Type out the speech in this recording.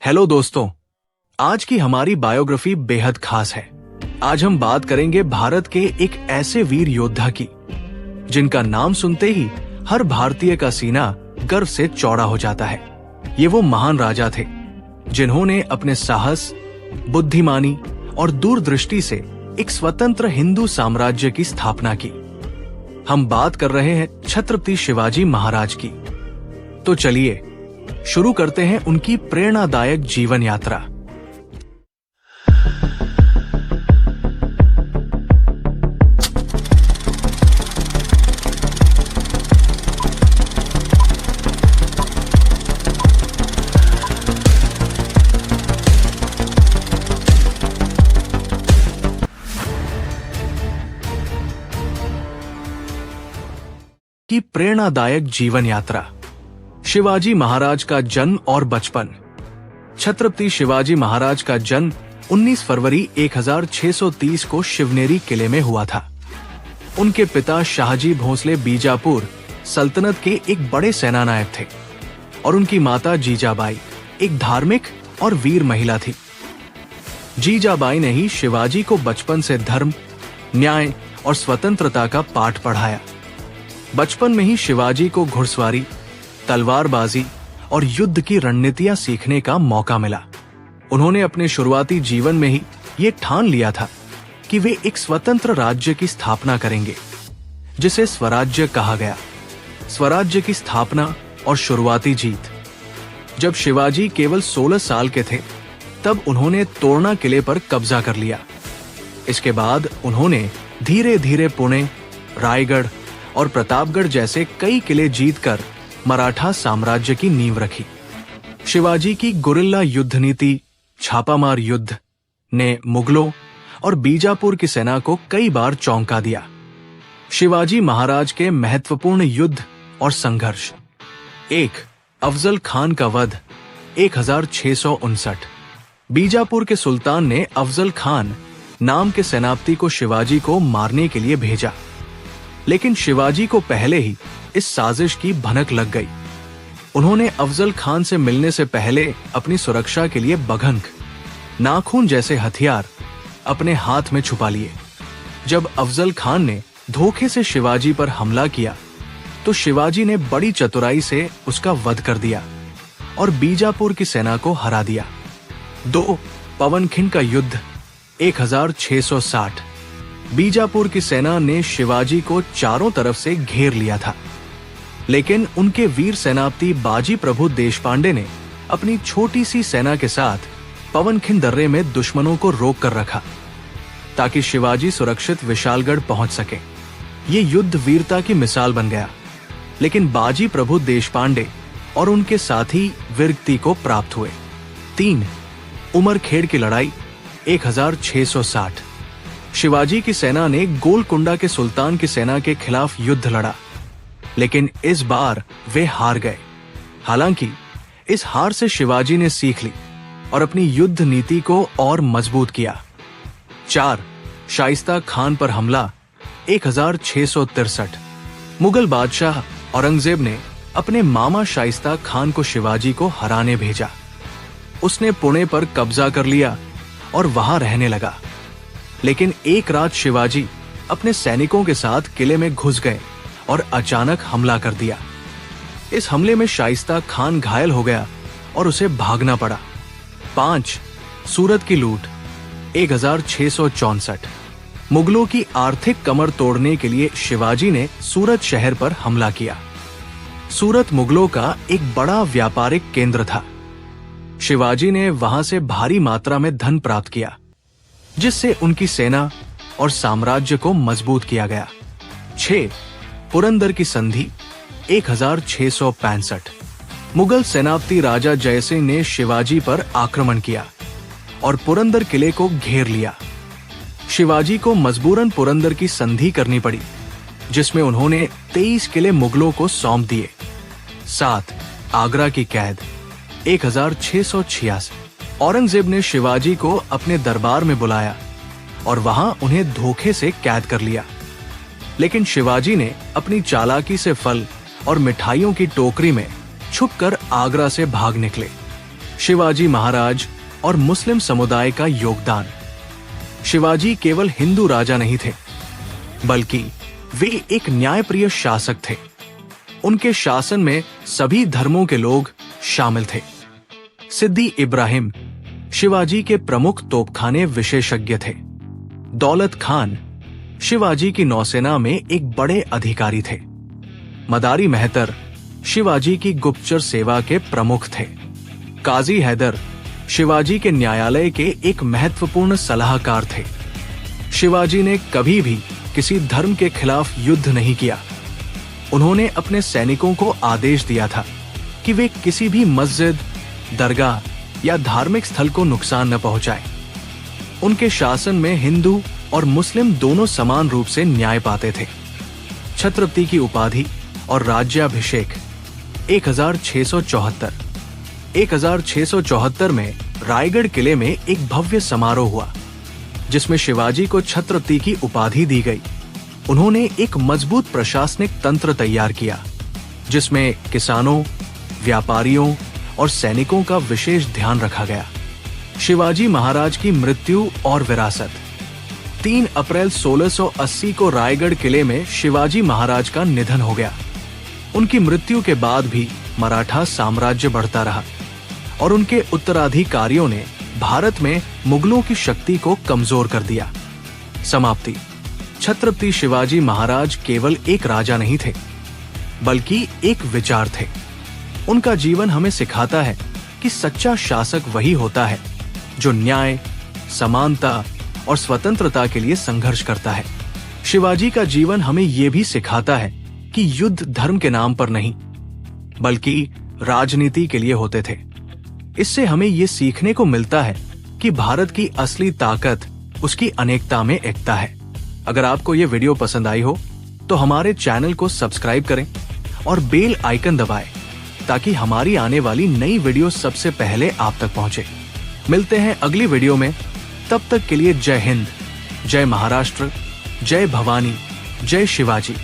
Hello दोस्तों, आज की हमारी बायोग्राफी बेहद खास है। आज हम बात करेंगे भारत के एक ऐसे वीर योद्धा की जिनका नाम सुनते ही हर भारतीय का सीना गर्व से चौड़ा हो जाता है। ये वो महान राजा थे जिन्होंने अपने साहस, बुद्धिमानी और दूरदृष्टि से एक स्वतंत्र हिंदू साम्राज्य की स्थापना की। हम बात कर रहे हैं छत्रपति शिवाजी महाराज की। तो चलिए शुरू करते हैं उनकी प्रेरणादायक जीवन यात्रा। की प्रेरणादायक जीवन यात्रा। शिवाजी महाराज का जन्म और बचपन। छत्रपति शिवाजी महाराज का जन्म 19 फरवरी 1630 को शिवनेरी किले में हुआ था। उनके पिता शाहजी भोसले बीजापुर सल्तनत के एक बड़े सेनानायक थे और उनकी माता जीजाबाई एक धार्मिक और वीर महिला थी। जीजाबाई ने ही शिवाजी को बचपन से धर्म, न्याय और स्वतंत्रता का पाठ पढ़ाया। बचपन में ही शिवाजी को घुड़सवारी, तलवारबाजी और युद्ध की रणनीतियां सीखने का मौका मिला। उन्होंने अपने शुरुआती जीवन में ही ये ठान लिया था कि वे एक स्वतंत्र राज्य की स्थापना करेंगे, जिसे स्वराज्य कहा गया। स्वराज्य की स्थापना और शुरुआती जीत। जब शिवाजी केवल 16 साल के थे, तब उन्होंने तोरना किले पर कब्जा कर लिया। इसके बाद उन्होंने धीरे धीरे पुणे, रायगढ़ और प्रतापगढ़ जैसे कई किले जीतकर मराठा साम्राज्य की नींव रखी। शिवाजी की गुरिल्ला युद्ध नीति, छापामार युद्ध ने मुगलों और बीजापुर की सेना को कई बार चौंका दिया। शिवाजी महाराज के महत्वपूर्ण युद्ध और संघर्ष। 1. अफजल खान का वध 1659। बीजापुर के सुल्तान ने अफजल खान नाम के सेनापति को शिवाजी को मारने के लिए भेजा, लेकिन शिवाजी को पहले ही इस साजिश की भनक लग गई। उन्होंने अफजल खान से मिलने से पहले अपनी सुरक्षा के लिए बघंक, नाखून जैसे हथियार अपने हाथ में छुपा लिए। जब अफजल खान ने धोखे से शिवाजी पर हमला किया, तो शिवाजी ने बड़ी चतुराई से उसका वध कर दिया और बीजापुर की सेना को हरा दिया। 2. पवनखिंड का युद्ध 1660। बीजापुर की सेना ने शिवाजी को चारों तरफ से घेर लिया था, लेकिन उनके वीर सेनापति बाजी प्रभु देशपांडे ने अपनी छोटी सी सेना के साथ पवनखिंड दर्रे में दुश्मनों को रोक कर रखा, ताकि शिवाजी सुरक्षित विशालगढ़ पहुंच सके। ये युद्ध वीरता की मिसाल बन गया, लेकिन बाजी प्रभु देशपांडे और उनके साथी वीरगति को प्राप्त हुए। 3. उमरखेड़ की लड़ाई 1660। शिवाजी की सेना ने गोलकुंडा के सुल्तान की सेना के खिलाफ युद्ध लड़ा, लेकिन इस बार वे हार गए। हालांकि इस हार से शिवाजी ने सीख ली और अपनी युद्ध नीति को और मजबूत किया। 4. शाइस्ता खान पर हमला 1663। मुगल बादशाह औरंगजेब ने अपने मामा शाइस्ता खान को शिवाजी को हराने भेजा। उसने पुणे पर कब्जा कर लिया और वहां रहने लगा, लेकिन एक रात शिवाजी अपने सैनिकों के साथ किले में घुस गए और अचानक हमला कर दिया। इस हमले में शाइस्ता खान घायल हो गया और उसे भागना पड़ा। 5. सूरत की लूट 1664। मुगलों की आर्थिक कमर तोड़ने के लिए शिवाजी ने सूरत शहर पर हमला किया। सूरत मुगलों का एक बड़ा व्यापारिक केंद्र था। शिवाजी ने वहां से भारी मात्रा में धन प्राप्त किया, जिससे उनकी सेना और साम्राज्य को मजबूत किया गया। 6. पुरंदर की संधि 1665। मुगल सेनापति राजा जयसिंह ने शिवाजी पर आक्रमण किया और पुरंदर किले को घेर लिया। शिवाजी को मजबूरन पुरंदर की संधि करनी पड़ी, जिसमें उन्होंने 23 किले मुगलों को सौंप दिए। 7. आगरा की कैद 1686। औरंगजेब ने शिवाजी को अपने दरबार में बुलाया और वहां उन्हें धोखे से कैद कर लिया, लेकिन शिवाजी ने अपनी चालाकी से फल और मिठाइयों की टोकरी में छुपकर आगरा से भाग निकले। शिवाजी महाराज और मुस्लिम समुदाय का योगदान। शिवाजी केवल हिंदू राजा नहीं थे, बल्कि वे एक न्यायप्रिय शासक थे। उनके शासन में सभी धर्मों के लोग शामिल थे। सिद्दी इब्राहिम शिवाजी के प्रमुख तोपखाने विशेषज्ञ थे। दौलत खान शिवाजी की नौसेना में एक बड़े अधिकारी थे। मदारी मेहतर शिवाजी की गुप्तचर सेवा के प्रमुख थे। काजी हैदर शिवाजी के न्यायालय के एक महत्वपूर्ण सलाहकार थे। शिवाजी ने कभी भी किसी धर्म के खिलाफ युद्ध नहीं किया। उन्होंने अपने सैनिकों को आदेश दिया था कि वे किसी भी मस्जिद, दरगाह या धार्मिक स्थल को नुकसान न पहुंचाएं। उनके शासन में हिंदू और मुस्लिम दोनों समान रूप से न्याय पाते थे। छत्रपति की उपाधि और राज्याभिषेक 1674 में रायगढ़ किले में एक भव्य समारोह हुआ, जिसमें शिवाजी को छत्रपति की उपाधि दी गई। उन्होंने एक मजबूत प्रशासनिक तंत्र तैयार किया, जिसमें किसानों, व्यापारियों और सैनिकों का विशेष ध्यान रखा गया। शिवाजी महाराज की मृत्यु और विरासत। 3 अप्रैल 1680 को रायगढ़ किले में शिवाजी महाराज का निधन हो गया। उनकी मृत्यु के बाद भी मराठा साम्राज्य बढ़ता रहा और उनके उत्तराधिकारियों ने भारत में मुगलों की शक्ति को कमजोर कर दिया। समाप्ति। छत्रपति शिवाजी महाराज केवल एक राजा नहीं थे, बल्कि एक विचार थे। उनका जीवन हमें सिखाता है कि सच्चा शासक वही होता है जो न्याय, समानता और स्वतंत्रता के लिए संघर्ष करता है। शिवाजी का जीवन हमें यह भी सिखाता है कि युद्ध धर्म के नाम पर नहीं, बल्कि राजनीति के लिए होते थे। इससे हमें ये सीखने को मिलता है कि भारत की असली ताकत उसकी अनेकता में एकता है। अगर आपको ये वीडियो पसंद आई हो तो हमारे चैनल को सब्सक्राइब करें और बेल आइकन दबाएं, ताकि हमारी आने वाली नई वीडियो सबसे पहले आप तक पहुंचे। मिलते हैं अगली वीडियो में। तब तक के लिए जय हिंद, जय महाराष्ट्र, जय भवानी, जय शिवाजी।